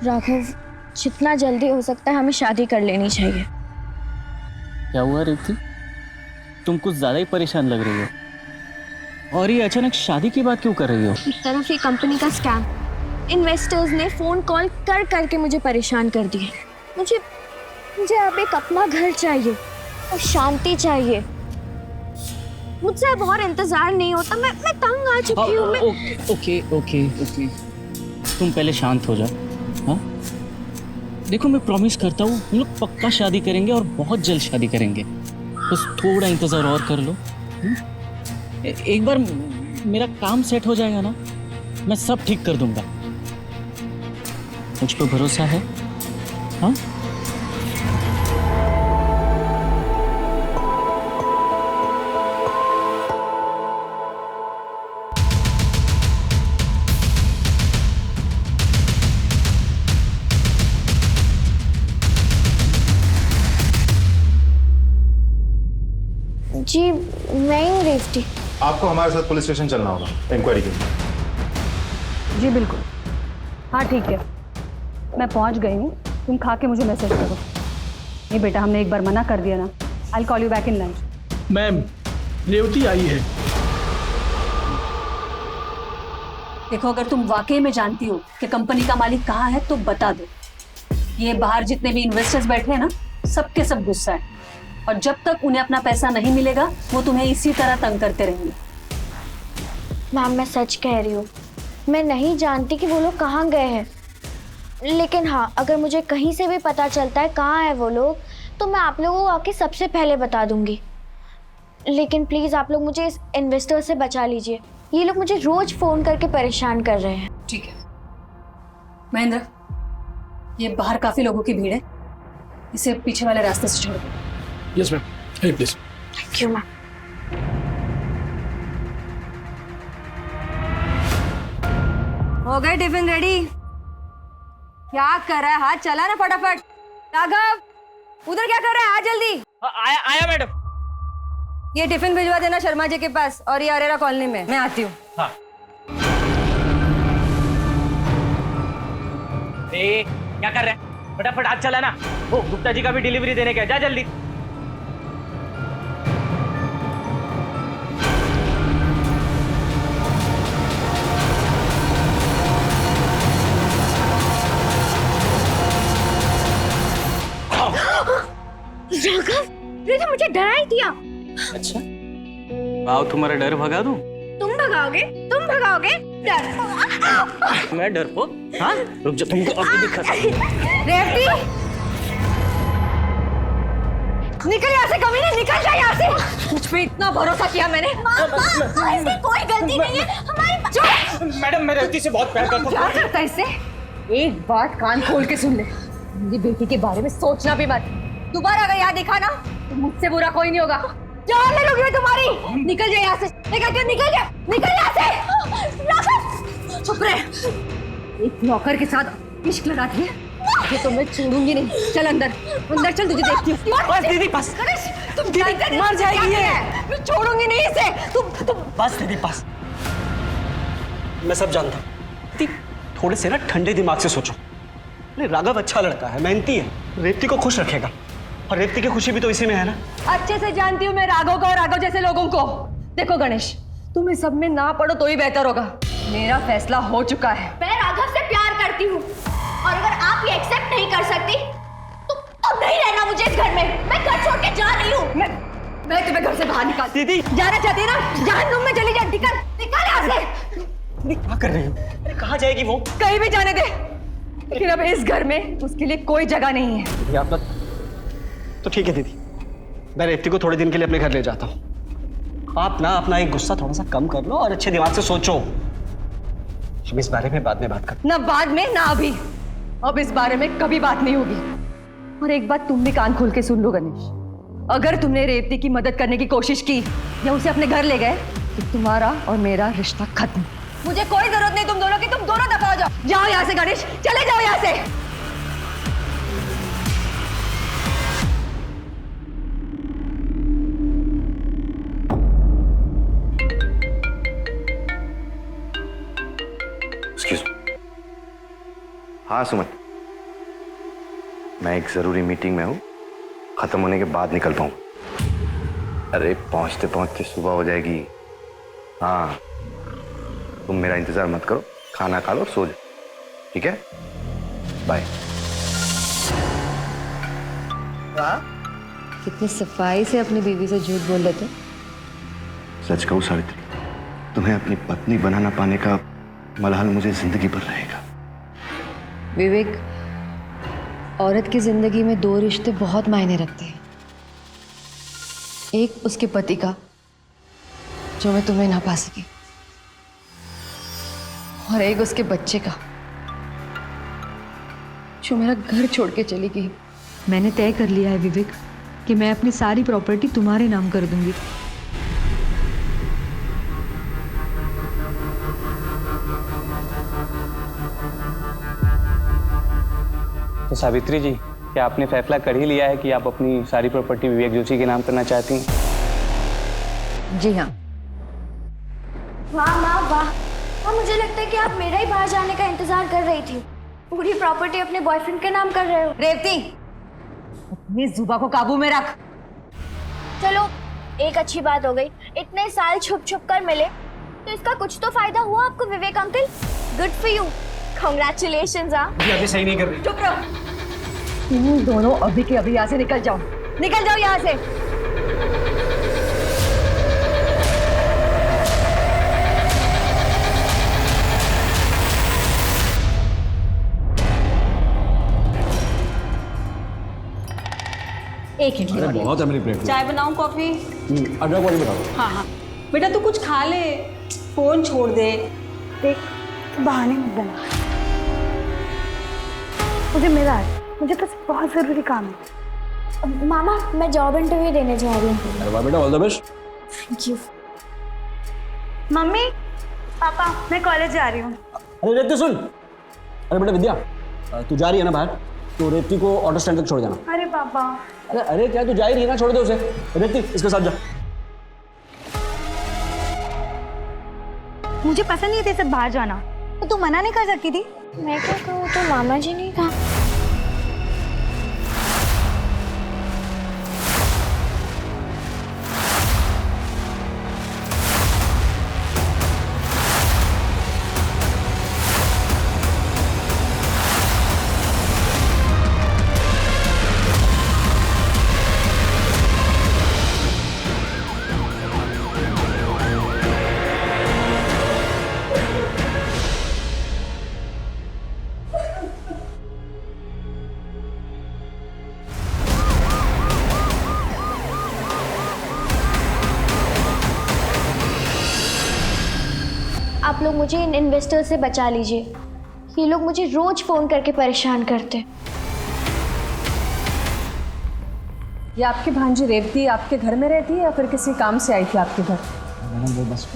राघव, जितना जल्दी हो सकता है हमें शादी कर लेनी चाहिए। क्या हुआ रेवती? तुम कुछ ज्यादा ही परेशान लग रही हो। और ये अचानक शादी की बात क्यों कर रही हो? एक तरफ ये कंपनी का स्कैम, इन्वेस्टर्स ने फोन कॉल कर करके मुझे परेशान कर दिया। मुझे मुझे अब एक अपना घर चाहिए और शांति चाहिए। मुझसे अब और इंतजार नहीं होता। मैं तंग आ चुकी हूँ। ओके ओके ओके, तुम पहले शांत हो जाओ। हाँ, देखो मैं प्रॉमिस करता हूँ हम लोग पक्का शादी करेंगे और बहुत जल्द शादी करेंगे। बस थोड़ा इंतजार और कर लो। एक बार मेरा काम सेट हो जाएगा ना, मैं सब ठीक कर दूंगा। मुझ पर भरोसा है? हाँ? जी मैं ही रेवती। आपको हमारे साथ पुलिस स्टेशन चलना होगा इंक्वायरी के लिए। जी बिल्कुल, हाँ ठीक है, मैं पहुंच गई हूँ। तुम खा के मुझे मैसेज करो। नहीं बेटा, हमने एक बार मना कर दिया ना। I call you back in lunch. Ma'am, Revathi आई है। देखो, अगर तुम वाकई में जानती हो कि कंपनी का मालिक कहाँ है तो बता दो। ये बाहर जितने भी इन्वेस्टर्स बैठे हैं ना, सबके सब गुस्सा है, और जब तक उन्हें अपना पैसा नहीं मिलेगा वो तुम्हें इसी तरह तंग करते रहेंगे। मैम मैं सच कह रही हूँ, मैं नहीं जानती कि वो लोग कहाँ गए हैं। लेकिन हाँ, अगर मुझे कहीं से भी पता चलता है कहाँ है वो लोग, तो मैं आप लोगों को आके सबसे पहले बता दूंगी। लेकिन प्लीज़ आप लोग मुझे इस इन्वेस्टर से बचा लीजिए। ये लोग मुझे रोज फ़ोन करके परेशान कर रहे हैं। ठीक है महेंद्र, ये बाहर काफी लोगों की भीड़ है, इसे पीछे वाले रास्ते से छोड़ दो। Yes ma'am, please. Thank you ma'am. हो गए टिफिन रेडी? क्या कर रहा है? हाथ चला ना फटाफट। राघव, उधर क्या कर रहा है? आ जल्दी। आया मैडम। ये टिफिन भिजवा देना शर्मा जी के पास, और ये अरेरा कॉलोनी में। मैं आती हूँ। हाँ। क्या कर रहे हैं? फटाफट हाथ चला ना। ओ, गुप्ता जी का भी डिलीवरी देने का, जा जल्दी। राघव, ये तो मुझे डरा ही दिया। अच्छा, आओ तुम्हारा डर भगा दूं? तुम भगाओगे? तुम भगाओगे? डर। मैं डरपोक? हाँ, रुक जा, तुमको अभी दिखाता हूं। रेवती, निकल यहाँ से, कभी नहीं, निकल जा यहाँ से। मुझ पे इतना भरोसा किया मैंने। ऐसी कोई गलती नहीं है हमारी। चुप। मैडम, मैं रेवती से बहुत प्यार करता हूं। क्या करता है इससे? एक बात कान खोल के सुन ले, मेरी बेटी के बारे में सोचना भी मत। दोबारा अगर याद देखा ना तो मुझसे बुरा कोई नहीं होगा। जान ले लूंगी मैं तुम्हारी। निकल जा यहाँ से, निकल जा, निकल यहाँ से। चुप रहे। एक नौकर के साथ इश्क लगाती है, ये तो मैं छोड़ूंगी नहीं। चल अंदर, अंदर चल, तुझे देखती हूँ। बस दीदी, बस। तुम मर जाएगी ये। मैं छोड़ूंगी नहीं इसे। तुम बस दीदी, बस। मैं सब जानता हूँ दीदी, थोड़े से ना ठंडे दिमाग से सोचो। अरे राघव अच्छा लड़का है, मेहनती है, रेवती को खुश रखेगा, और रेवती की खुशी भी तो इसी में है ना। अच्छे से जानती हूँ मैं राघव को और राघव जैसे लोगों को। देखो गणेश, तुम इस सब में ना पड़ो तो ही बेहतर होगा। मेरा फैसला हो चुका है। मैं राघव से प्यार करती हूँ, और अगर आप ये एक्सेप्ट नहीं कर सकती तो नहीं रहना मुझे इस घर में। मैं घर छोड़ के जा रही हूँ। मैं तुम्हें घर से बाहर निकाल। दीदी, जाना चाहती है ना? जहन्नुम में चली जा। निकल यहाँ से। दीदी क्या कर रही हो? अरे कहाँ जाएगी वो? कहीं भी जाने दे, लेकिन अब इस घर में उसके लिए कोई जगह नहीं है। दीदी आप तो ठीक है दीदी, मैं रेवती को थोड़े दिन के लिए अपने घर ले जाता हूँ। आप ना अपना एक गुस्सा थोड़ा सा कम कर लो और अच्छे दिमाग से सोचो। हम इस बारे में बाद में बात करते। ना बाद में ना अभी, अब इस बारे में कभी बात नहीं होगी। और एक बात तुम भी कान खोल के सुन लो गणेश, अगर तुमने रेवती की मदद करने की कोशिश की या उसे अपने घर ले गए तो तुम्हारा और मेरा रिश्ता खत्म। मुझे कोई जरूरत नहीं तुम दोनों की, तुम दोनों दफा हो जाओ। जाओ यहाँ से गणेश, चले जाओ यहाँ से। हाँ सुमन, मैं एक ज़रूरी मीटिंग में हूँ, ख़त्म होने के बाद निकल पाऊँ। अरे पहुँचते पहुँचते सुबह हो जाएगी। हाँ, तुम मेरा इंतज़ार मत करो, खाना खा लो और सो जाओ, ठीक है? बाय। कितनी सफाई से अपनी बीवी से झूठ बोल लेते। सच कहूँ सावित्री, तुम्हें अपनी पत्नी बना ना पाने का मलहल मुझे जिंदगी भर रहेगा। विवेक, औरत की जिंदगी में दो रिश्ते बहुत मायने रखते हैं। एक उसके पति का, जो मैं तुम्हें ना पा सकी, और एक उसके बच्चे का, जो मेरा घर छोड़ के चली गई। मैंने तय कर लिया है विवेक कि मैं अपनी सारी प्रॉपर्टी तुम्हारे नाम कर दूंगी। तो सावित्री जी, क्या आपने फैसला कर ही लिया है कि आप अपनी सारी प्रॉपर्टी विवेक जोशी के नाम करना चाहती हैं? जी हाँ। वाह माँ वाह, हाँ मुझे लगता है कि आप मेरा ही बाहर जाने का इंतजार कर रही थी। पूरी प्रॉपर्टी अपने बॉयफ्रेंड के नाम कर रहे हो। रेवती, अपनी जुबा को काबू में रख। चलो एक अच्छी बात हो गई, इतने साल छुप छुप कर मिले तो इसका कुछ तो फायदा हुआ आपको Vivek uncle. Good for you, congratulations. अभी सही नहीं कर रही। चुप रहो, तुम दोनों अभी के अभी यहाँ से निकल जाओ, निकल जाओ यहाँ से। एक इडली वाली। बहुत है मेरी प्लेट में। चाय बनाऊं, कॉफी? अदरक वाली बताओ। हाँ हाँ बेटा, तू कुछ खा ले, फोन छोड़ दे। देख, बहाने मत बना, मुझे मिला है, मुझे बस बहुत ज़रूरी काम है। मामा मैं जॉब इंटरव्यू देने जा रही हूँ। अरे वाह बेटा, all the best. Thank you. Mummy papa, मैं कॉलेज जा रही हूँ। अरे रेवती सुन, अरे बेटा विद्या, तू जा रही है ना बाहर, तो रेवती को ऑटो स्टैंड तक छोड़ जाना। अरे पापा, अरे अरे क्या तू जा ही रही है ना, छोड़ दे उसे। रेवती इसके साथ जा। मुझे पसंद नहीं थे सब बाहर जाना, तो तू मना नहीं कर सकती थी? मैं क्या कहूँ, तो मामा जी ने कहा। आप लोग मुझे इन इन्वेस्टर से बचा लीजिए, ये लोग मुझे रोज फोन करके परेशान करते। ये आपकी भांजी रेवती आपके घर में रहती है या फिर किसी काम से आई थी आपके घर? वो बस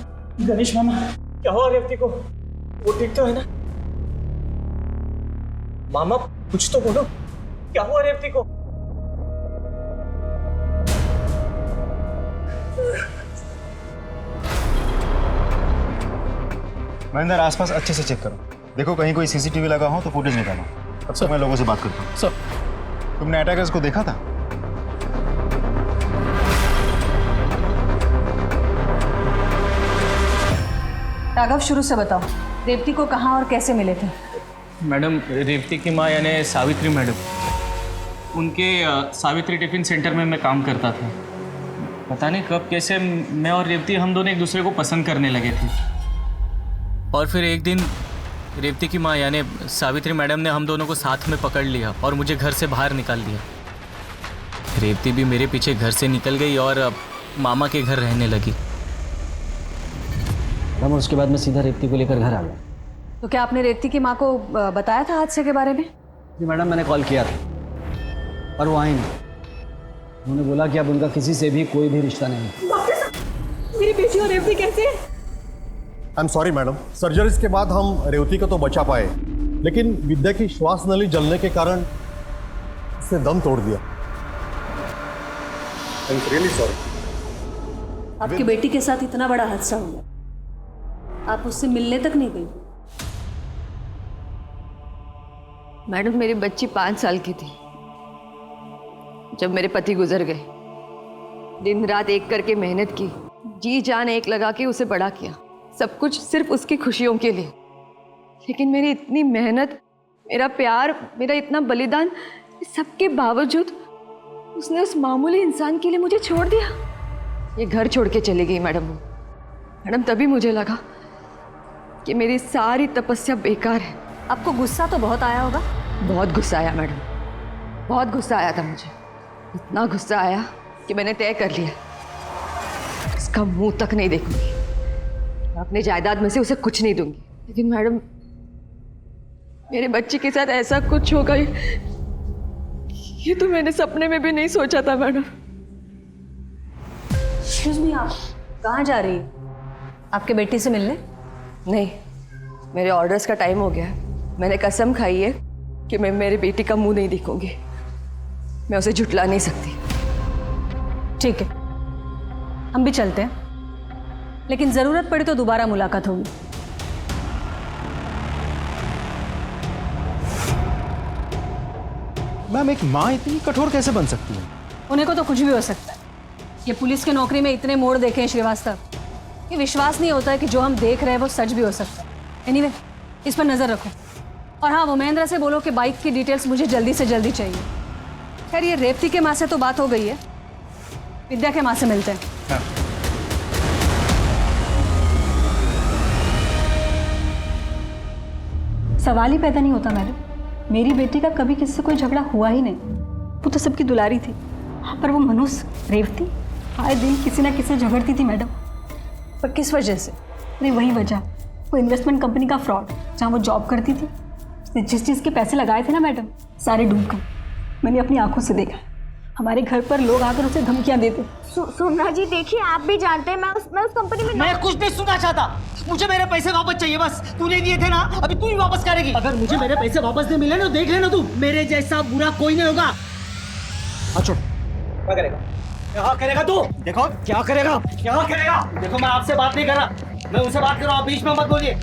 गणेश मामा, क्या हुआ रेवती को? वो ठीक तो है ना? मामा कुछ तो बोलो, क्या हुआ रेवती को? महेंद्र, आसपास अच्छे से चेक करो, देखो कहीं कोई सीसीटीवी लगा हो तो फुटेज निकालो। अब तक मैं लोगों से बात करता हूँ। सर, तुमने अटैकर्स को देखा था? राघव, शुरू से बताओ, रेवती को कहाँ और कैसे मिले थे? मैडम, रेवती की माँ यानी सावित्री मैडम, उनके सावित्री टिफिन सेंटर में मैं काम करता था। पता नहीं कब कैसे मैं और रेवती हम दोनों एक दूसरे को पसंद करने लगे थे, और फिर एक दिन रेवती की माँ यानी सावित्री मैडम ने हम दोनों को साथ में पकड़ लिया और मुझे घर से बाहर निकाल दिया। रेवती भी मेरे पीछे घर से निकल गई और मामा के घर रहने लगी। मैडम उसके बाद मैं सीधा रेवती को लेकर घर आ गया। तो क्या आपने रेवती की माँ को बताया था हादसे के बारे में? जी मैडम, मैंने कॉल किया था पर वो आई नहीं। उन्होंने बोला कि अब उनका किसी से भी कोई भी रिश्ता नहीं। मेरी बेटी और रेवती कैसे? I am sorry madam, surgeries के बाद हम रेवती को तो बचा पाए, लेकिन विद्या की श्वास नली जलने के कारण उसने दम तोड़ दिया। I am really sorry. आपकी बेटी के साथ इतना बड़ा हादसा हुआ, आप उससे मिलने तक नहीं गई? मैडम, मेरी बच्ची 5 साल की थी जब मेरे पति गुजर गए। दिन रात एक करके मेहनत की, जी जान एक लगा के उसे बड़ा किया, सब कुछ सिर्फ उसकी खुशियों के लिए। लेकिन मेरी इतनी मेहनत, मेरा प्यार, मेरा इतना बलिदान, सबके बावजूद उसने उस मामूली इंसान के लिए मुझे छोड़ दिया। ये घर छोड़ के चली गई मैडम, तभी मुझे लगा कि मेरी सारी तपस्या बेकार है। आपको गुस्सा तो बहुत आया होगा। बहुत गुस्सा आया मैडम, बहुत गुस्सा आया था मुझे। इतना गुस्सा आया कि मैंने तय कर लिया, इसका मुंह तक नहीं देखूंगी, अपने जायदाद में से उसे कुछ नहीं दूंगी। लेकिन मैडम, मेरे बच्चे के साथ ऐसा कुछ होगा ये तो मैंने सपने में भी नहीं सोचा था मैडम। एक्सक्यूज मी, आप कहाँ जा रही है? आपके बेटी से मिलने? नहीं, मेरे ऑर्डर्स का टाइम हो गया है। मैंने कसम खाई है कि मैं मेरी बेटी का मुंह नहीं देखूंगी। मैं उसे झुठला नहीं सकती। ठीक है, हम भी चलते हैं, लेकिन जरूरत पड़ी तो दोबारा मुलाकात होगी। मैम, एक माँ इतनी कठोर कैसे बन सकती है? उन्हें को तो कुछ भी हो सकता है। ये पुलिस की नौकरी में इतने मोड़ देखे हैं श्रीवास्तव, ये विश्वास नहीं होता है कि जो हम देख रहे हैं वो सच भी हो सकता है। एनीवे, इस पर नजर रखो। और हाँ, वो महेंद्र से बोलो कि बाइक की डिटेल्स मुझे जल्दी से जल्दी चाहिए। खैर, ये रेवती के माँ से तो बात हो गई है, विद्या के माँ से मिलते हैं। सवाल ही पैदा नहीं होता मैडम, मेरी बेटी का कभी किसी से कोई झगड़ा हुआ ही नहीं। वो तो सबकी दुलारी थी। हाँ, पर वो मनुष्य रेवती आए दिन किसी ना किसी से झगड़ती थी मैडम। पर किस वजह से? नहीं, वही वजह, वो इन्वेस्टमेंट कंपनी का फ्रॉड, जहाँ वो जॉब करती थी। उसने जिस चीज़ के पैसे लगाए थे ना मैडम, सारे डूब गए। मैंने अपनी आंखों से देखा। हमारे घर पर लोग आकर उसे धमकियाँ देते। सोमनाथ जी, देखिए, आप भी जानते हैं मैं उस कंपनी में मैं कुछ नहीं सुनना चाहता। मुझे मेरे पैसे वापस चाहिए बस। तूने दिए थे ना, अभी तू ही वापस करेगी। अगर मुझे मेरे पैसे वापस नहीं मिले ना, देख लेना तू, मेरे जैसा बुरा कोई नहीं होगा। अच्छा, क्या करेगा? क्या करेगा तू? देखो क्या करेगा, क्या करेगा? देखो, मैं आपसे बात नहीं कर रहा, मैं उनसे बात कर रहा हूँ। बीच में मत बोलिए।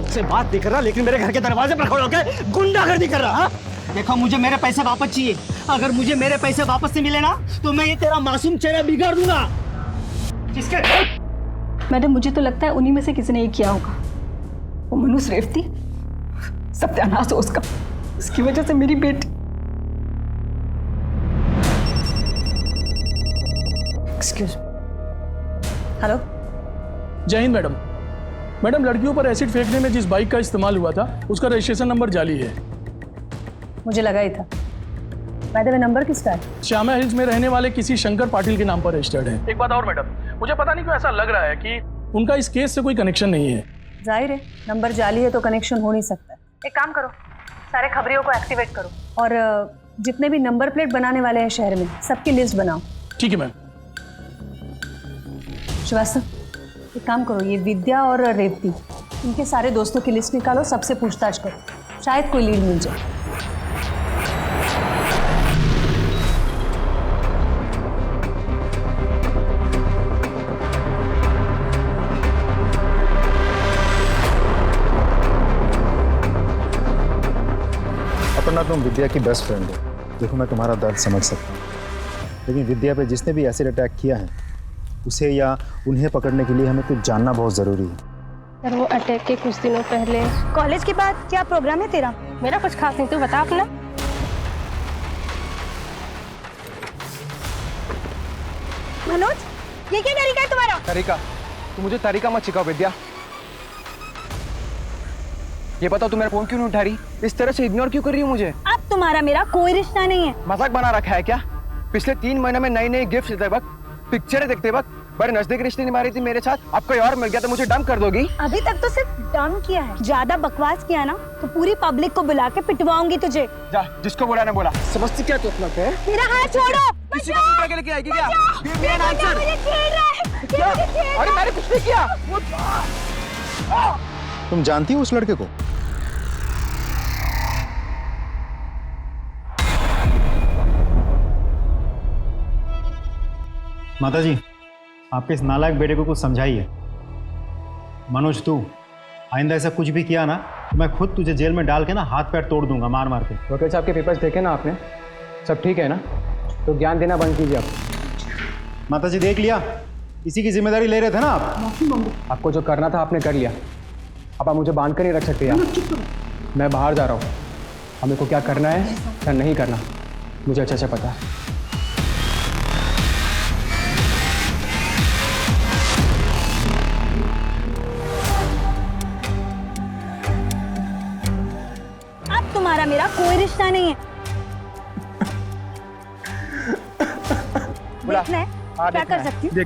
से बात नहीं कर रहा, लेकिन मेरे घर के दरवाजे पर खड़े होकर गुंडागर्दी कर रहा। हाँ? देखो, मुझे मेरे पैसे वापस चाहिए। अगर मुझे मेरे पैसे वापस नहीं मिले ना, तो मैं ये तेरा मासूम चेहरा बिगाड़ दूंगा। किसके? मैडम, मुझे तो लगता है उन्हीं में से किसी ने ये किया होगा। वो मनुष्य रेवती, सत्यानाश हो उसका, उसकी वजह से मेरी बेटी। एक्सक्यूज। हेलो। जय हिंद मैडम। मैडम, लड़कियों पर एसिड फेंकने में जिस बाइक का इस्तेमाल हुआ था, उसका रजिस्ट्रेशन नंबर जाली है। मुझे लगा ही था। बाय द वे, नंबर किसका है? श्यामा हिल्स में रहने वाले किसी शंकर पाटिल के नाम पर रजिस्टर्ड है। एक बात और मैडम, मुझे पता नहीं क्यों ऐसा लग रहा है कि उनका इस केस से कोई कनेक्शन नहीं है। जाहिर है, नंबर जाली है तो कनेक्शन हो नहीं सकता। एक काम करो, सारे खबरियों को एक्टिवेट करो और जितने भी नंबर प्लेट बनाने वाले हैं शहर में, सबकी लिस्ट बनाओ। ठीक है मैम। श्रीवास्तव, एक काम करो, ये विद्या और रेवती, इनके सारे दोस्तों की लिस्ट निकालो, सबसे पूछताछ करो, शायद कोई लीड मिल जाए। अपर्णा, तुम विद्या की बेस्ट फ्रेंड हो। देखो, मैं तुम्हारा दर्द समझ सकता हूँ, लेकिन विद्या पे जिसने भी एसिड अटैक किया है, उसे या उन्हें पकड़ने के लिए हमें कुछ जानना बहुत ज़रूरी है। सर, वो अटैक के कुछ दिनों पहले। कॉलेज के बाद क्या प्रोग्राम है तेरा? मेरा कुछ खास नहीं, तू बता अपना। मनोज, ये क्या तरीका है तुम्हारा? तरीका? तू मुझे तरीका मत सिखाओ विद्या। ये बताओ, तू मेरा फोन क्यों नहीं उठा रही? इस तरह से इग्नोर क्यों कर रही हो मुझे? अब तुम्हारा मेरा कोई रिश्ता नहीं है। मजाक बना रखा है क्या? पिछले 3 महीने में नई नई गिफ्ट देते वक्त, पिक्चरें देखते वक्त बड़े नजदीक रिश्ते निभा रही थी मेरे साथ। अब कोई और मिल गया तो मुझे डंप कर दोगी? अभी तक तो सिर्फ डम किया है, ज्यादा बकवास किया ना तो पूरी पब्लिक को बुला के पिटवाऊंगी तुझे। जा, जिसको बोला ना बोला। समझती क्या तू अपना पैर? मेरा हाथ छोड़ो। किसी को पकड़ के लेके आएगी क्या? मेरा आंसर। क्या? अरे मैंने कुछ नहीं किया। तुम जानती हो उस लड़के को? माताजी, आपके इस नालायक बेटे को कुछ समझाइए। मनोज, तू आइंदा ऐसा कुछ भी किया ना तो मैं खुद तुझे जेल में डाल के ना हाथ पैर तोड़ दूंगा, मार मार के। वकील साहब के पेपर्स देखे ना आपने? सब ठीक है ना? तो ज्ञान देना बंद कीजिए आप। माता जी देख लिया, इसी की जिम्मेदारी ले रहे थे ना आप। आपको जो करना था आपने कर लिया। अब आप मुझे बांध कर नहीं रख सकते यार। मैं बाहर जा रहा हूँ, अब मेरे को क्या करना है क्या नहीं करना मुझे अच्छा अच्छा पता है। अब तुम्हारा मेरा कोई रिश्ता नहीं है। देखना है क्या कर सकती हूँ।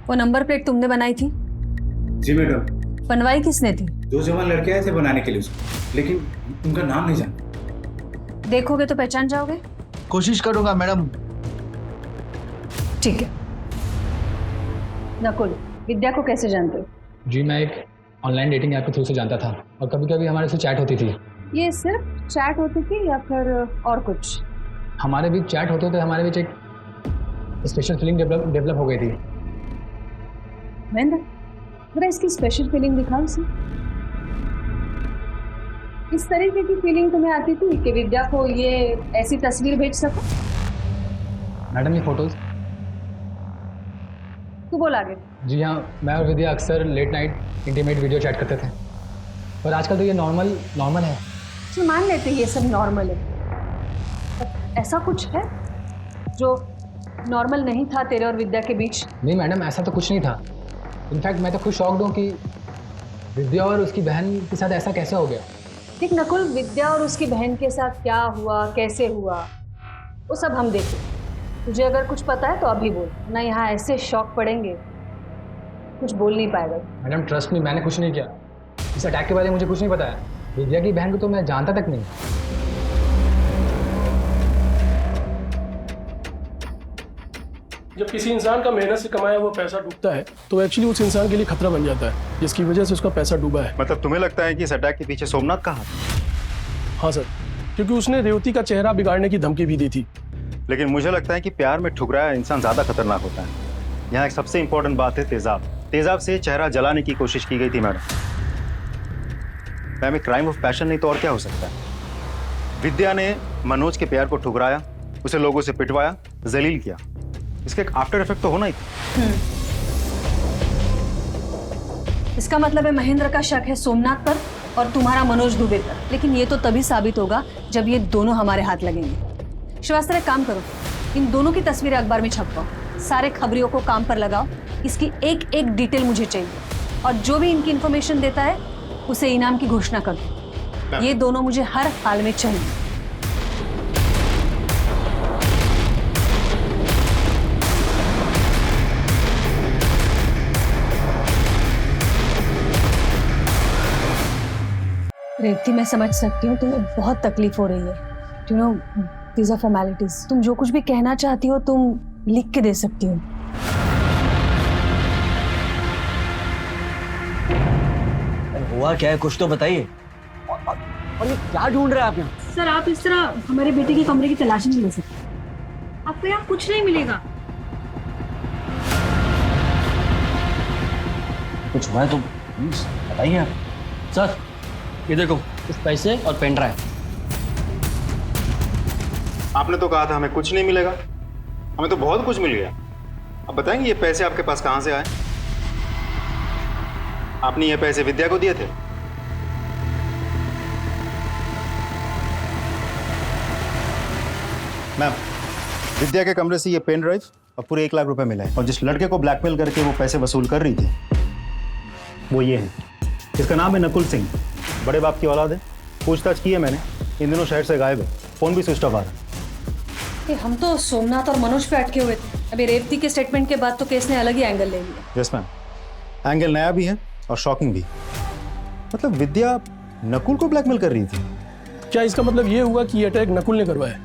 वो नंबर प्लेट तुमने बनाई थी? जी मैडम। बनवाई किसने थी? 2 जवान लड़के आए थे बनाने के लिए उसको, लेकिन उनका नाम नहीं जाना। देखोगे तो पहचान जाओगे? कोशिश करूंगा मैडम। ठीक है। नकुल, विद्या को कैसे जानते हो? जी मैं एक ऑनलाइन डेटिंग ऐप के थ्रू से जानता था और कभी कभी हमारे से चैट होती थी। ये सिर्फ चैट होती थी या फिर और कुछ? हमारे बीच चैट होते थे, हमारे बीच एक स्पेशल फीलिंग डेवलप हो गई थी। महेंद्र, जरा इसकी स्पेशल फीलिंग दिखाओ इसे। इस तरीके की फीलिंग तुम्हें आती थी कि विद्या को ये ऐसी तस्वीर भेज सको? मैडम ये फोटोज। तू बोल आगे। जी हाँ, मैं और विद्या अक्सर late night intimate video chat करते थे, पर आजकल तो ये नॉर्मल है। तो मान लेते ये सब नॉर्मल है, पर ऐसा कुछ है जो नॉर्मल नहीं था तेरे और विद्या के बीच? नहीं मैडम, ऐसा तो कुछ नहीं था। इनफैक्ट मैं तो खुद शॉक्ड हूँ कि विद्या और उसकी बहन के साथ ऐसा कैसे हो गया। ठीक नकुल, विद्या और उसकी बहन के साथ क्या हुआ, कैसे हुआ, वो सब हम देखें। तुझे अगर कुछ पता है तो अभी बोल, ना यहाँ ऐसे शॉक पड़ेंगे कुछ बोल नहीं पाएगा। मैडम ट्रस्ट मी, मैंने कुछ नहीं किया। इस अटैक के बारे में मुझे कुछ नहीं पता है। विद्या की बहन को तो मैं जानता तक नहीं। जब किसी इंसान का मेहनत से कमाया हुआ पैसा डूबता है तो एक्चुअली उस इंसान के लिए खतरा बन जाता है, जिसकी वजह से उसका पैसा डूबा है। मतलब तुम्हें लगता है कि इस अटैक के पीछे सोमनाथ का हाथ? हाँ सर, क्योंकि उसने रेवती का चेहरा बिगाड़ने की धमकी भी दी थी। लेकिन मुझे लगता है कि प्यार में ठुकराया इंसान ज्यादा खतरनाक होता है। यहाँ एक सबसे इंपॉर्टेंट बात है तेजाब। तेजाब से चेहरा जलाने की कोशिश की गई थी madam. Ma'am, crime of passion नहीं तो और क्या हो सकता है। विद्या ने मनोज के प्यार को ठुकराया, उसे लोगों से पिटवाया, जलील किया। इसका एक आफ्टर इफेक्ट तो होना ही था। इसका मतलब है महेंद्र का शक है सोमनाथ पर और तुम्हारा मनोज दुबे पर। लेकिन ये तो तभी साबित होगा जब ये दोनों हमारे हाथ लगेंगे। श्रीवास्तव, एक काम करो, इन दोनों की तस्वीरें अखबार में छपवाओ, सारे खबरियों को काम पर लगाओ। इसकी एक एक डिटेल मुझे चाहिए और जो भी इनकी इंफॉर्मेशन देता है उसे इनाम की घोषणा कर दो। ये दोनों मुझे हर हाल में चाहिए। रेवती, मैं समझ सकती हूँ तुम्हें बहुत तकलीफ हो रही है। You know, these are formalities. तुम जो कुछ भी कहना चाहती हो तुम लिख के दे सकती हो। हुआ क्या है, कुछ तो बताइए। और ये क्या ढूंढ रहे हैं आप यहाँ? सर, आप इस तरह हमारे बेटे के कमरे की तलाशी नहीं ले सकते। आपको यहाँ कुछ नहीं मिलेगा। कुछ हुआ है तो प्लीज बताइए आप। सर ये देखो, कुछ पैसे और पेन ड्राइव। आपने तो कहा था हमें कुछ नहीं मिलेगा, हमें तो बहुत कुछ मिल गया। अब बताएंगे ये पैसे आपके पास कहां से आए? आपने ये पैसे विद्या को दिए थे? मैम, विद्या के कमरे से ये पेन ड्राइव और पूरे 1 लाख रुपए मिले हैं। और जिस लड़के को ब्लैकमेल करके वो पैसे वसूल कर रही थी वो ये है। इसका नाम है नकुल सिंह, बड़े बाप की औलाद है। पूछताछ की है मैंने, इन दिनों शहर से गायब है, फोन भी स्विच ऑफ आ रहा है। हम तो सोमनाथ और मनोज पे अटके हुए थे। अभी रेवती के स्टेटमेंट के बाद तो केस ने अलग ही एंगल ले लिया। यस मैम, एंगल नया भी है और शॉकिंग भी। मतलब विद्या नकुल को ब्लैकमेल कर रही थी। क्या इसका मतलब ये हुआ कि ये अटैक नकुल ने करवाया?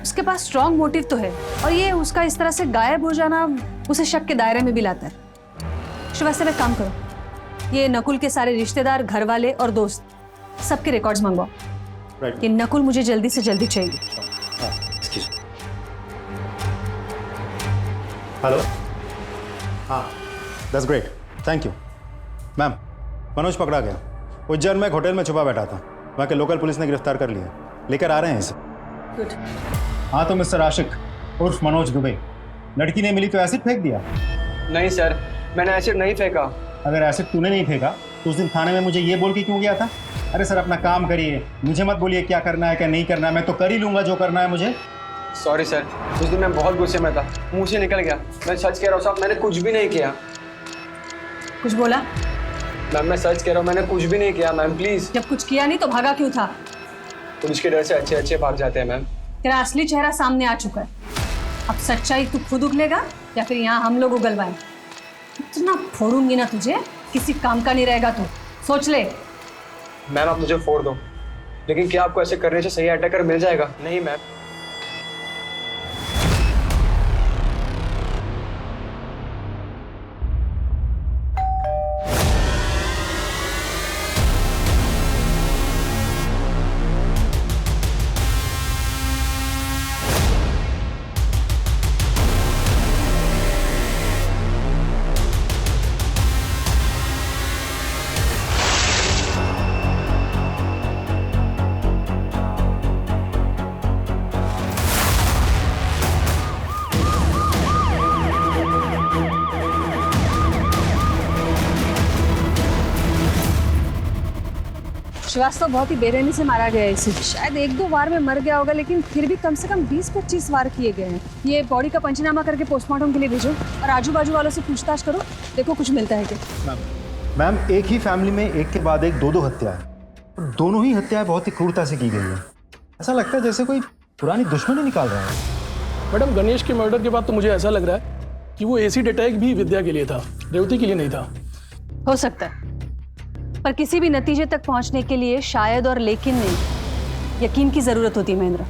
उसके पास स्ट्रॉन्ग मोटिव तो है और ये उसका इस तरह से गायब हो जाना उसे शक के दायरे में भी लाता है। श्रीवास्तव, एक काम करो, ये नकुल के सारे रिश्तेदार, घर वाले और दोस्त सबके रिकॉर्ड्स मंगवाओ। ये नकुल मुझे जल्दी से जल्दी चाहिए। हेलो, हाँ, that's great, thank you. Ma'am, Manoj पकड़ा गया। उज्जैन में एक होटल में छुपा बैठा था, वहाँ के लोकल पुलिस ने गिरफ्तार कर लिया, लेकर आ रहे हैं इसे। गुड। हाँ तो मिस्टर आशिक उर्फ मनोज दुबे, लड़की नहीं मिली तो एसिड फेंक दिया? नहीं सर, मैंने एसिड नहीं फेंका। अगर एसिड तूने नहीं फेंका तो उस दिन थाने में मुझे ये बोल के क्यों गया था? अरे सर अपना काम करिए, मुझे मत बोलिए क्या करना है क्या नहीं करना है, मैं तो कर ही लूंगा जो करना है मुझे। सॉरी सर, उस दिन मैं बहुत गुस्से में था, मुंह से निकल गया। मैं सच कह रहा हूँ साहब, मैंने कुछ भी नहीं किया। कुछ बोला? मैम मैं सच कह रहा हूँ, मैंने कुछ भी नहीं किया मैम, प्लीज। जब कुछ किया नहीं तो भागा क्यों था? पुलिस के डर से अच्छे अच्छे भाग जाते हैं मैम। तेरा असली चेहरा सामने आ चुका है, अब सच्चाई तू खुद उगलेगा या फिर यहाँ हम लोग उगलवाएं? इतना फोड़ूंगी ना तुझे, किसी काम का नहीं रहेगा तू, सोच ले। मैम आप मुझे फोड़ दो, लेकिन क्या आपको ऐसे करने से सही अटैकर मिल जाएगा? नहीं मैम। श्रीवास्तव बहुत ही बेरहमी से मारा गया है इसे, शायद 1-2 बार में मर गया होगा, लेकिन फिर भी कम से कम 20-25 वार किए गए हैं। ये बॉडी का पंचनामा करके पोस्टमार्टम के लिए भेजो और आजू बाजू वालों से पूछताछ करो, देखो कुछ मिलता है क्या। मैम एक ही फैमिली में एक के बाद एक 2-2 हत्याएं, और दोनों ही हत्याएं बहुत ही क्रूरता से की गई है। ऐसा लगता है जैसे कोई पुरानी दुश्मनी निकाल रहा है। मैडम गणेश के मर्डर के बाद तो मुझे ऐसा लग रहा है कि वो एसिड अटैक भी विद्या के लिए था, रेवती के लिए नहीं था। हो सकता है, पर किसी भी नतीजे तक पहुंचने के लिए शायद और लेकिन नहीं, यकीन की जरूरत होती है महेंद्र।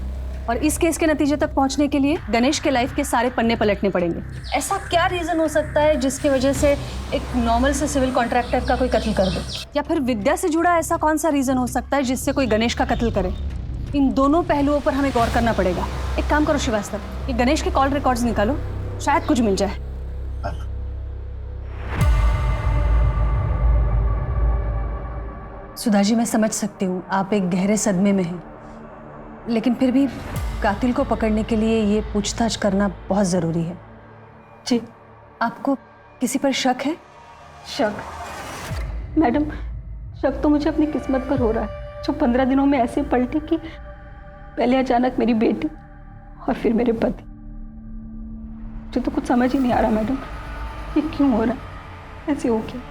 और इस केस के नतीजे तक पहुंचने के लिए गणेश के लाइफ के सारे पन्ने पलटने पड़ेंगे। ऐसा क्या रीजन हो सकता है जिसकी वजह से एक नॉर्मल से सिविल कॉन्ट्रैक्टर का कोई कत्ल कर दे, या फिर विद्या से जुड़ा ऐसा कौन सा रीजन हो सकता है जिससे कोई गणेश का कत्ल करे? इन दोनों पहलुओं पर हमें गौर करना पड़ेगा। एक काम करो श्रीवास्तव, ये गणेश के कॉल रिकॉर्ड्स निकालो, शायद कुछ मिल जाए। सुधा जी मैं समझ सकती हूँ आप एक गहरे सदमे में हैं, लेकिन फिर भी कातिल को पकड़ने के लिए ये पूछताछ करना बहुत ज़रूरी है। जी, आपको किसी पर शक है? शक? मैडम, शक तो मुझे अपनी किस्मत पर हो रहा है, जो 15 दिनों में ऐसे पलटी कि पहले अचानक मेरी बेटी और फिर मेरे पति। मुझे तो कुछ समझ ही नहीं आ रहा मैडम, ये क्यों हो रहा है, ऐसे हो क्या?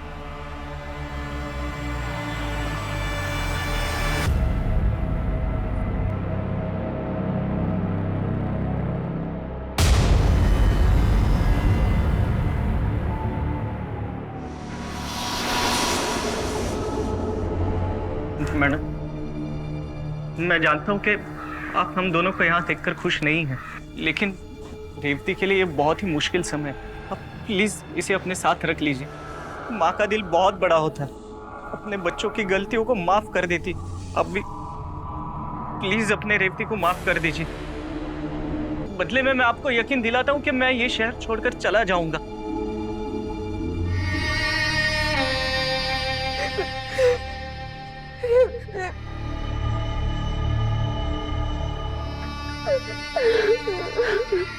मैडम मैं जानता हूँ कि आप हम दोनों को यहाँ देखकर खुश नहीं हैं, लेकिन रेवती के लिए ये बहुत ही मुश्किल समय है। आप प्लीज़ इसे अपने साथ रख लीजिए। माँ का दिल बहुत बड़ा होता है, अपने बच्चों की गलतियों को माफ़ कर देती। अब भी प्लीज़ अपने रेवती को माफ़ कर दीजिए। बदले में मैं आपको यकीन दिलाता हूँ कि मैं ये शहर छोड़कर चला जाऊँगा।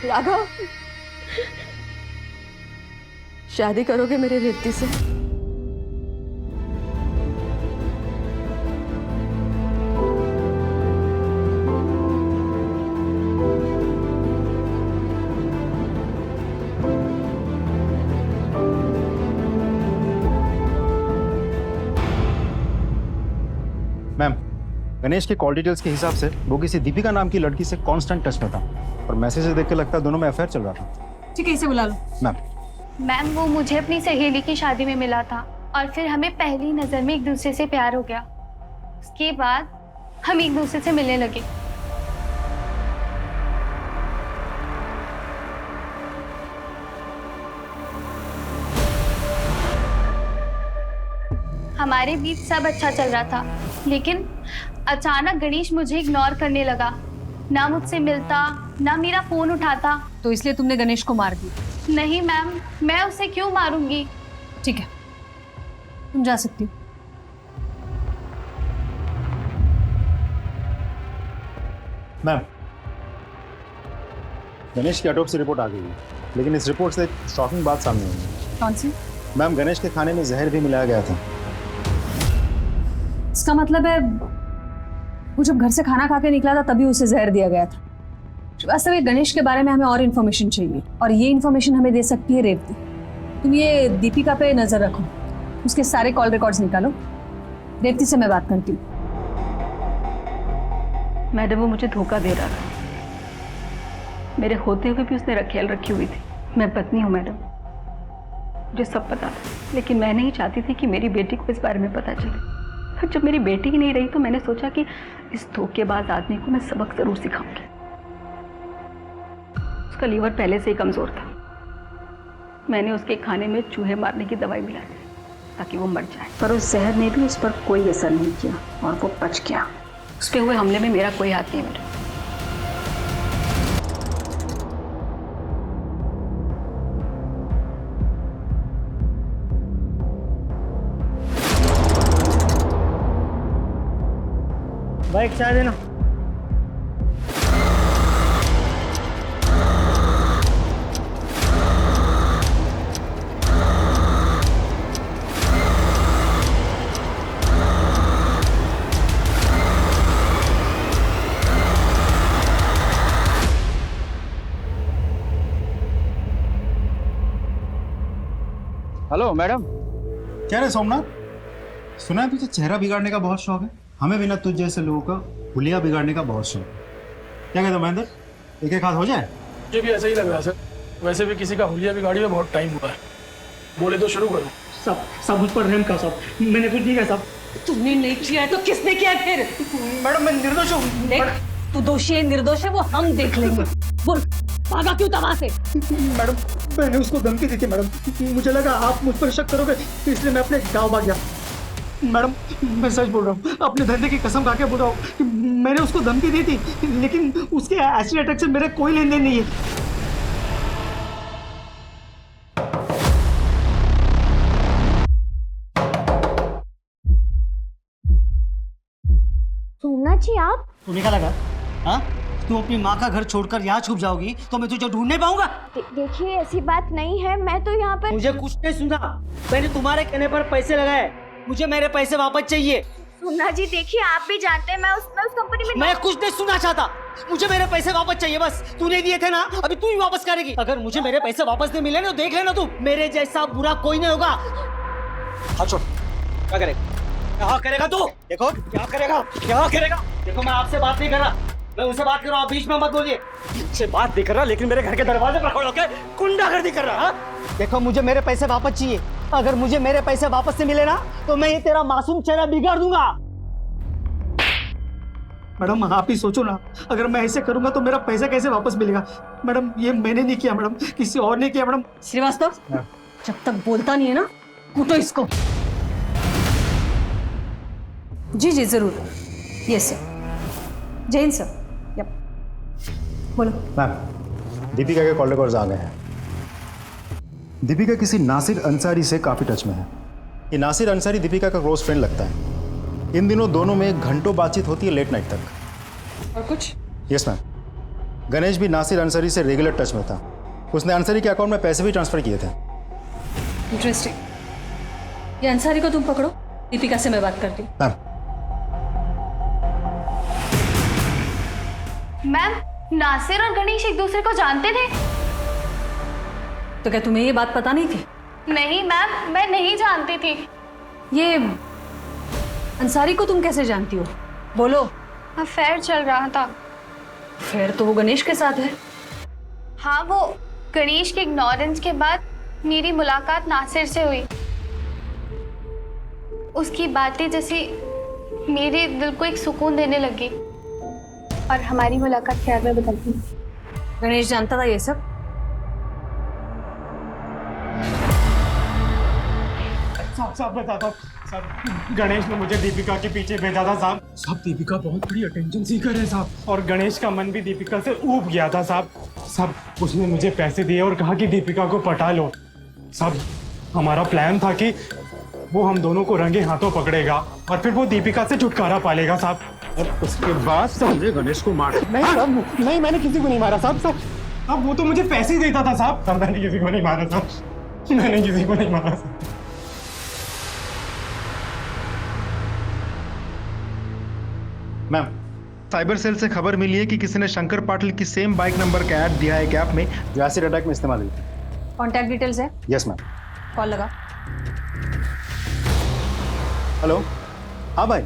राघव, शादी करोगे मेरे रेवती से? मैम गणेश के कॉल डिटेल्स के हिसाब से वो किसी दीपिका नाम की लड़की से कांस्टेंट टच में था, और मैसेज देख के लगता है दोनों में अफेयर चल रहा था। ठीक है, इसे बुला लो। मैम वो मुझे अपनी सहेली की शादी में मिला था, और फिर हमें पहली नज़र में एक दूसरे से प्यार हो गया। उसके बाद हम एक दूसरे से मिलने लगे। हमारे बीच सब अच्छा चल रहा था, लेकिन अचानक गणेश मुझे इग्नोर करने लगा, ना मुझसे मिलता ना मेरा फोन उठाता। तो इसलिए तुमने गणेश को मार दिया? नहीं मैम, मैं उसे क्यों मारूंगी? ठीक है, तुम जा सकती हो। मैम, गणेश की ऑटोप्सी रिपोर्ट आ गई है, लेकिन इस रिपोर्ट से एक शॉकिंग बात सामने आई है। कौन सी? मैम, गणेश के खाने में जहर भी मिलाया गया था। इसका मतलब है वो जब घर से खाना खा के निकला था तभी उसे जहर दिया गया था। वास्तव में गणेश के बारे में हमें और इन्फॉर्मेशन चाहिए, और ये इन्फॉर्मेशन हमें दे सकती है रेवती। तुम ये दीपिका पे नजर रखो, उसके सारे कॉल रिकॉर्ड्स निकालो। रेवती से मैं बात करती हूँ। मैडम, वो मुझे धोखा दे रहा था। मेरे होते हुए भी उसने ख्याल रखी हुई थी। मैं पत्नी हूँ मैडम, मुझे सब पता था, लेकिन मैं नहीं चाहती थी कि मेरी बेटी को इस बारे में पता चले। और जब मेरी बेटी ही नहीं रही तो मैंने सोचा कि इस धोखेबाज आदमी को मैं सबक जरूर सिखाऊंगी। उसका लीवर पहले से ही कमजोर था। मैंने उसके खाने में चूहे मारने की दवाई मिला दी ताकि वो मर जाए, पर उस जहर ने भी उस पर कोई असर नहीं किया और वो बच गया। उस पे हुए हमले में मेरा कोई हाथ नहीं मैडम। भाई एक चाय देना। Hello madam. क्या रे सोमनाथ, सुना है तुझे चेहरा बिगाड़ने का बहुत शौक है। हमें भी ना तुझ जैसे लोगों का हुलिया बिगाड़ने का बहुत शौक है। क्या कहते हो महेंद्र, एक एक हाथ हो जाए? मुझे भी ऐसा ही लग रहा है सर। वैसे भी किसी का हुलिया बिगाड़ी में बहुत टाइम हुआ है। बोले तो शुरू करो। सब मुझ पर रहम का साहब, मैंने कुछ नहीं किया साहब। तुमने नहीं किया है तो किसने किया है फिर? मैडम मैं निर्दोष हूँ। देख, तू दोषी है निर्दोष है वो हम देख लेंगे। बोल, भागा क्यों तबाह से? मैडम मैंने उसको धमकी दी थी मैडम, मुझे लगा आप मुझ पर शक करोगे इसलिए मैं अपने गाँव भाग गया। मैडम मैं सच बोल रहा हूँ, अपने धंधे की कसम खा के बोल रहा हूँ कि मैंने उसको धमकी दी थी, लेकिन उसके एसिड अटैक से मेरा कोई लेन देन नहीं है। सोमनाथ जी आप? तुम्हें क्या लगा? हाँ, तुम अपनी माँ का घर छोड़कर यहाँ छुप जाओगी तो मैं तुझे ढूंढ नहीं पाऊंगा। देखिए ऐसी बात नहीं है, मैं तो यहाँ पर। मुझे कुछ नहीं सुना, मैंने तुम्हारे कहने पर पैसे लगाए, मुझे मेरे पैसे वापस चाहिए। सोमनाथ जी देखिए, आप भी जानते हैं मैं उस कंपनी में। मैं कुछ नहीं सुनना चाहता, मुझे मेरे पैसे वापस चाहिए बस। तूने दिए थे ना, अभी तू ही वापस करेगी। अगर मुझे मेरे पैसे वापस नहीं मिले ना तो देख लेना, तू मेरे जैसा बुरा कोई नहीं होगा। हाँ छोड़, क्या करेगा? क्या करेगा तू? देखो क्या करेगा, क्या करेगा? देखो मैं आपसे बात नहीं कर रहा, मैं उनसे बात कर रहा हूँ, बीच में मत बोलिए। मुझसे बात नहीं कर रहा, लेकिन मेरे घर के दरवाजे पर खड़े होकर गुंडागर्दी कर रहा है। देखो मुझे मेरे पैसे वापस चाहिए, अगर मुझे मेरे पैसे वापस नहीं मिले ना तो मैं ये तेरा मासूम चेहरा बिगाड़ दूंगा। मैडम आप ही सोचो ना, अगर मैं ऐसे करूंगा तो मेरा पैसा कैसे वापस मिलेगा? मैडम ये मैंने नहीं किया मैडम, किसी और ने किया मैडम। श्रीवास्तव, जब तक बोलता नहीं है ना कूटो इसको। जी जी जरूर, yes sir. Jain sir, yup बोलो। मैम, दीपिका के कॉल रिकॉर्ड्स आ गए हैं। दीपिका किसी नासिर अंसारी से काफ़ी टच में है। ये नासिर अंसारी दीपिका का क्लोज फ्रेंड लगता है। इन दिनों दोनों में घंटों बातचीत होती है, लेट नाइट तक। और कुछ? यस मैम, गणेश भी नासिर अंसारी से रेगुलर टच में था। उसने अंसारी के अकाउंट में पैसे भी ट्रांसफर किए थे। इंटरेस्टिंग। ये अंसारी को तुम पकड़ो, दीपिका से मैं बात करती हूँ। मैम, नासिर और गणेश एक दूसरे को जानते थे? तो क्या तुम्हें ये बात पता नहीं थी? नहीं मैम, मैं नहीं जानती थी। ये अंसारी को तुम कैसे जानती हो? बोलो। अफेयर चल रहा था। फिर तो वो गणेश के साथ है। हाँ, वो गणेश के इग्नोरेंस के बाद मेरी मुलाकात नासिर से हुई। उसकी बातें जैसे मेरे दिल को एक सुकून देने लगी और हमारी मुलाकात प्यार में बदल गई। गणेश जानता था ये सब? साहब बताता हूँ साहब। गणेश ने मुझे दीपिका के पीछे भेजा था साहब। दीपिका बहुत बड़ी अटेंशन सीकर है साहब, और गणेश का मन भी दीपिका से ऊब गया था साहब। उसने मुझे पैसे दिए और कहा कि दीपिका को पटा लो साहब। हमारा प्लान था कि वो हम दोनों को रंगे हाथों पकड़ेगा और फिर वो दीपिका से छुटकारा पालेगा साहब। और उसके बाद समझे गणेश को मार। नहीं साहब, नहीं, मैंने किसी को नहीं मारा साहब। अब वो तो मुझे पैसे ही देता था साहब। मैंने किसी को नहीं मारा साहब, मैंने किसी को नहीं मारा साहब। मैम, साइबर सेल से खबर मिली है कि किसी ने शंकर पाटिल की सेम बाइक नंबर का ऐड दिया है एक ऐप में जो एसिड अटैक में इस्तेमाल हुई थी। कॉन्टैक्ट डिटेल्स है? Yes ma'am. कॉल लगा। हेलो, हाँ भाई,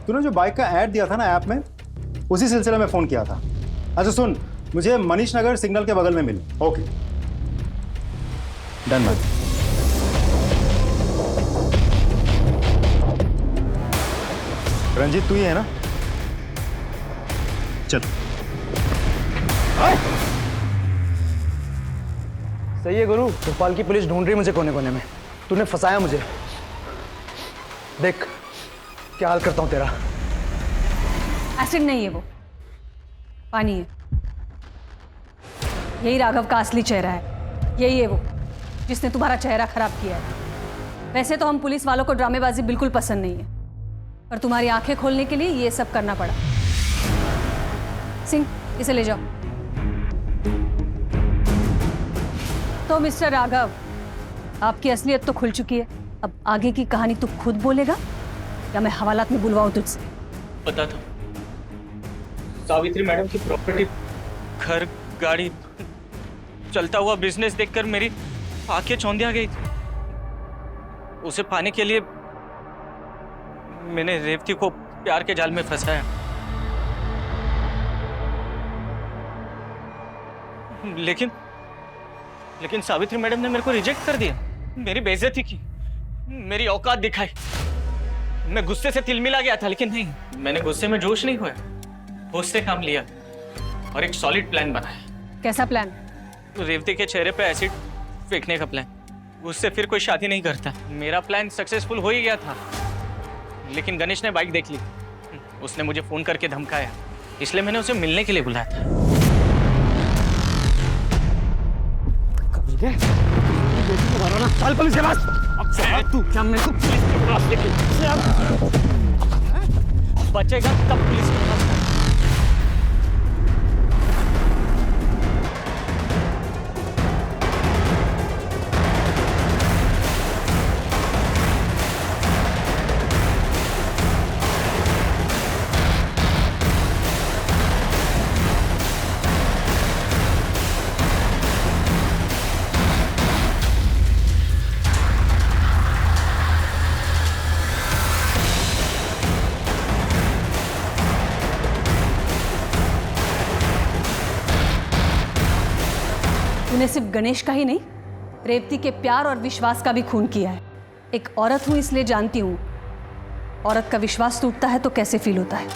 तूने जो बाइक का ऐड दिया था ना ऐप में, उसी सिलसिले में फ़ोन किया था। अच्छा सुन, मुझे मनीष नगर सिग्नल के बगल में मिली। Okay done ma'am. रंजीत तू ही है ना? चल। सही है गुरु, भोपाल की पुलिस ढूंढ रही मुझे कोने कोने में। तूने फंसाया मुझे। देख क्या हाल करता हूं तेरा। एसिड नहीं है वो, पानी है। यही राघव का असली चेहरा है। यही है वो जिसने तुम्हारा चेहरा खराब किया है। वैसे तो हम पुलिस वालों को ड्रामेबाजी बिल्कुल पसंद नहीं है, पर तुम्हारी आंखें खोलने के लिए ये सब करना पड़ा। सिंह, इसे ले जाओ। तो मिस्टर राघव, आपकी असलियत तो खुल चुकी है। अब आगे की कहानी तू खुद बोलेगा या मैं हवालात में बुलवाऊं तुझसे? पता था सावित्री मैडम की प्रॉपर्टी, घर, गाड़ी, चलता हुआ बिजनेस देखकर मेरी आंखें चौंधिया गई थी। उसे पाने के लिए मैंने रेवती को प्यार के जाल में फंसाया। लेकिन सावित्री मैडम ने मेरे को रिजेक्ट कर दिया, मेरी बेइज्जती की, मेरी औकात दिखाई। मैं गुस्से से तिलमिला गया था, लेकिन नहीं, मैंने गुस्से में जोश नहीं हुआ, होश से काम लिया और एक सॉलिड प्लान बनाया। कैसा प्लान? रेवती के चेहरे पे एसिड फेंकने का प्लान। उससे फिर कोई शादी नहीं करता। मेरा प्लान सक्सेसफुल हो ही गया था, लेकिन गणेश ने बाइक देख ली। उसने मुझे फोन करके धमकाया, इसलिए मैंने उसे मिलने के लिए बुलाया था। चल पुलिस के पास। अब तू क्या मेरे को पुलिस के पास लेके बचेगा तब पुलिस के पास। तूने सिर्फ गणेश का ही नहीं, रेवती के प्यार और विश्वास का भी खून किया है। एक औरत हूं इसलिए जानती हूं औरत का विश्वास टूटता है तो कैसे फील होता है।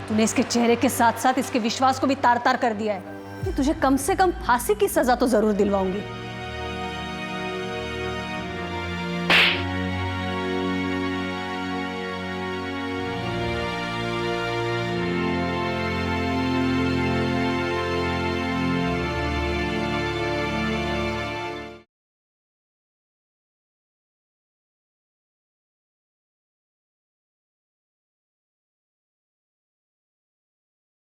तूने इसके चेहरे के साथ साथ इसके विश्वास को भी तार तार कर दिया है। तुझे कम से कम फांसी की सजा तो जरूर दिलवाऊंगी।